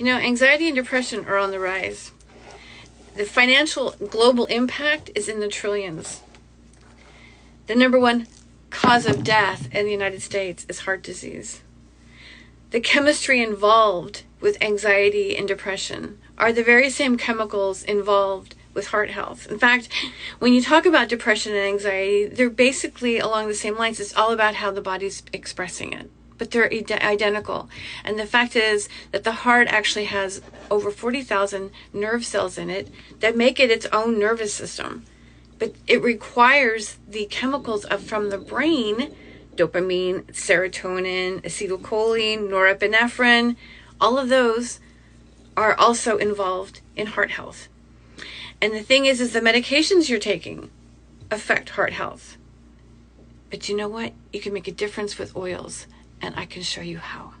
Anxiety and depression are on the rise. The financial global impact is in the trillions. The number one cause of death in the United States is heart disease. The chemistry involved with anxiety and depression are the very same chemicals involved with heart health. In fact, when you talk about depression and anxiety, they're basically along the same lines. It's all about how the body's expressing it, but they're identical. And the fact is that the heart actually has over 40,000 nerve cells in it that make it its own nervous system. But it requires the chemicals from the brain, dopamine, serotonin, acetylcholine, norepinephrine. All of those are also involved in heart health. And the thing is the medications you're taking affect heart health. But you know what? You can make a difference with oils, and I can show you how.